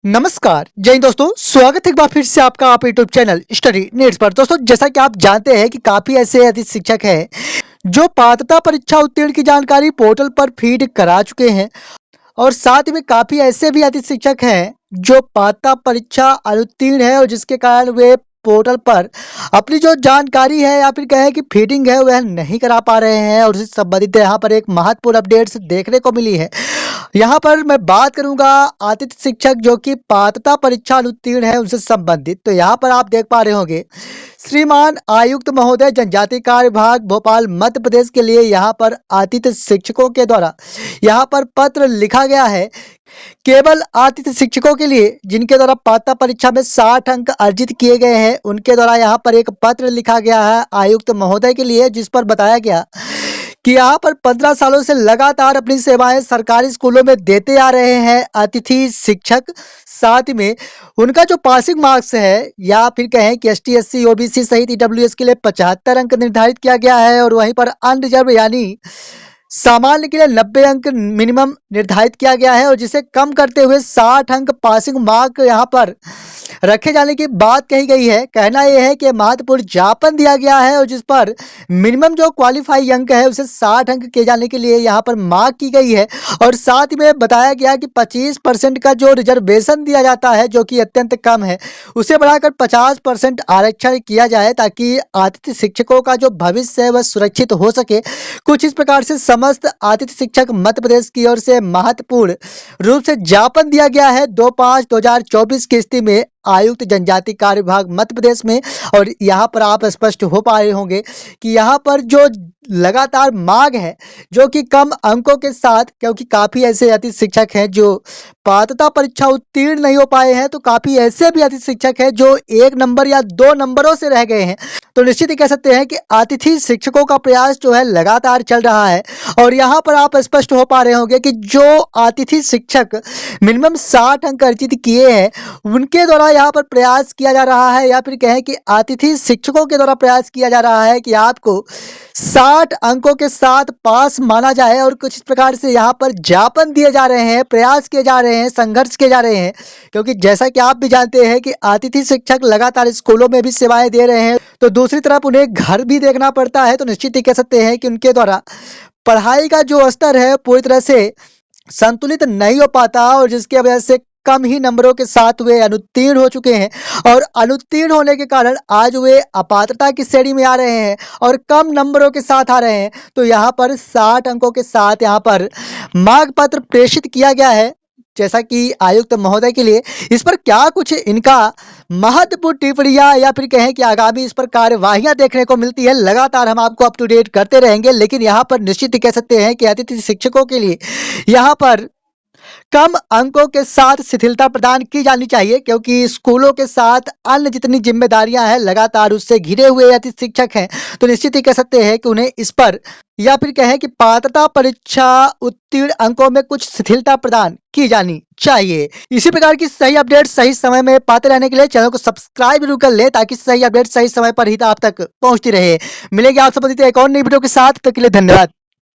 नमस्कार जय हिंद दोस्तों, स्वागत है एक बार फिर से आपका आप यूट्यूब चैनल स्टडी नीड्स पर। दोस्तों, जैसा कि आप जानते हैं कि काफी ऐसे अतिथि शिक्षक हैं जो पात्रता परीक्षा उत्तीर्ण की जानकारी पोर्टल पर फीड करा चुके हैं और साथ ही में काफी ऐसे भी अतिथि शिक्षक हैं जो पात्रता परीक्षा अनुत्तीर्ण है और जिसके कारण वे पोर्टल पर अपनी जो जानकारी है या फिर कहें कि फीडिंग है वह नहीं करा पा रहे हैं और उससे संबंधित यहाँ पर एक महत्वपूर्ण अपडेट्स देखने को मिली है। यहाँ पर मैं बात करूंगा आतिथ्य शिक्षक जो कि पात्रता परीक्षा अनुत्तीर्ण है उनसे संबंधित। तो यहाँ पर आप देख पा रहे होंगे श्रीमान आयुक्त महोदय जनजातीय कार्य विभाग भोपाल मध्य प्रदेश के लिए यहाँ पर आतिथ्य शिक्षकों के द्वारा यहाँ पर पत्र लिखा गया है। केवल आतिथ्य शिक्षकों के लिए जिनके द्वारा पात्रता परीक्षा में 60 अंक अर्जित किए गए हैं उनके द्वारा यहाँ पर एक पत्र लिखा गया है आयुक्त महोदय के लिए, जिस पर बताया गया कि यहाँ पर 15 सालों से लगातार अपनी सेवाएं सरकारी स्कूलों में देते आ रहे हैं अतिथि शिक्षक। साथ में उनका जो पासिंग मार्क्स है या फिर कहें कि एसटी एससी ओबीसी सहित ईडब्ल्यूएस के लिए 75 अंक निर्धारित किया गया है और वहीं पर अनरिजर्व यानी सामान्य के लिए 90 अंक मिनिमम निर्धारित किया गया है और जिसे कम करते हुए 60 अंक पासिंग मार्क यहाँ पर रखे जाने की बात कही गई है। कहना यह है कि महत्वपूर्ण ज्ञापन दिया गया है और जिस पर मिनिमम जो क्वालिफाई अंक है उसे 60 अंक किए जाने के लिए यहाँ पर मार्क की गई है और साथ में बताया गया कि 25% का जो रिजर्वेशन दिया जाता है जो कि अत्यंत कम है उसे बढ़ाकर 50% आरक्षण किया जाए ताकि आतिथ्य शिक्षकों का जो भविष्य है वह सुरक्षित हो सके। कुछ इस प्रकार से समस्त आतिथ्य शिक्षक मध्य प्रदेश की ओर से महत्वपूर्ण रूप से ज्ञापन दिया गया है 2/5/2024 की स्थिति में आयुक्त जनजातीय कार्य विभाग मध्य प्रदेश में। और यहाँ पर आप स्पष्ट हो पा रहे होंगे कि यहाँ पर जो लगातार मांग है जो कि कम अंकों के साथ, क्योंकि काफी ऐसे अतिथि शिक्षक हैं जो पात्रता परीक्षा उत्तीर्ण नहीं हो पाए हैं, तो काफी ऐसे भी अतिथि शिक्षक हैं जो 1 नंबर या 2 नंबरों से रह गए हैं। तो निश्चित ही कह सकते हैं कि अतिथि शिक्षकों का प्रयास जो है लगातार चल रहा है और यहाँ पर आप स्पष्ट हो पा रहे होंगे कि जो अतिथि शिक्षक मिनिमम 60 अंक अर्जित किए हैं उनके द्वारा यहाँ पर प्रयास किया जा रहा है या फिर कहें कि अतिथि शिक्षकों के द्वारा प्रयास किया जा रहा है कि आपको 60 अंकों के साथ पास माना जाए और कुछ इस प्रकार से यहाँ पर ज्ञापन दिए जा रहे हैं, प्रयास किए जा रहे हैं, संघर्ष किए जा रहे हैं। क्योंकि जैसा कि आप भी जानते हैं कि अतिथि शिक्षक लगातार स्कूलों में भी सेवाएं दे रहे हैं तो दूसरी तरफ उन्हें घर भी देखना पड़ता है। तो निश्चित ही कह सकते हैं कि उनके द्वारा पढ़ाई का जो स्तर है पूरी तरह से संतुलित नहीं हो पाता और जिसकी वजह से कम ही नंबरों के साथ वे अनुत्तीर्ण हो चुके हैं और अनुत्तीर्ण होने के कारण आज वे अपात्रता की श्रेणी में आ रहे हैं और कम नंबरों के साथ आ रहे हैं। तो यहाँ पर 60 अंकों के साथ यहाँ पर मांग पत्र प्रेषित किया गया है जैसा कि आयुक्त महोदय के लिए। इस पर क्या कुछ इनका महत्वपूर्ण टिप्पणियां या फिर कहें कि आगामी इस पर कार्यवाहियां देखने को मिलती है, लगातार हम आपको अप टू डेट करते रहेंगे। लेकिन यहाँ पर निश्चित ही कह सकते हैं कि अतिथि शिक्षकों के लिए यहाँ पर कम अंकों के साथ शिथिलता प्रदान की जानी चाहिए, क्योंकि स्कूलों के साथ अन्य जितनी जिम्मेदारियां हैं लगातार उससे घिरे हुए अतिथि शिक्षक हैं। तो निश्चित ही कह सकते हैं कि उन्हें इस पर या फिर कहें कि पात्रता परीक्षा उत्तीर्ण अंकों में कुछ शिथिलता प्रदान की जानी चाहिए। इसी प्रकार की सही अपडेट सही समय में पाते रहने के लिए चैनल को सब्सक्राइब जरूर कर ले ताकि सही अपडेट सही समय पर ही आप तक पहुंचती रहे। मिलेगी आप संबंधित एक और नई वीडियो के साथ, तब तक के लिए धन्यवाद।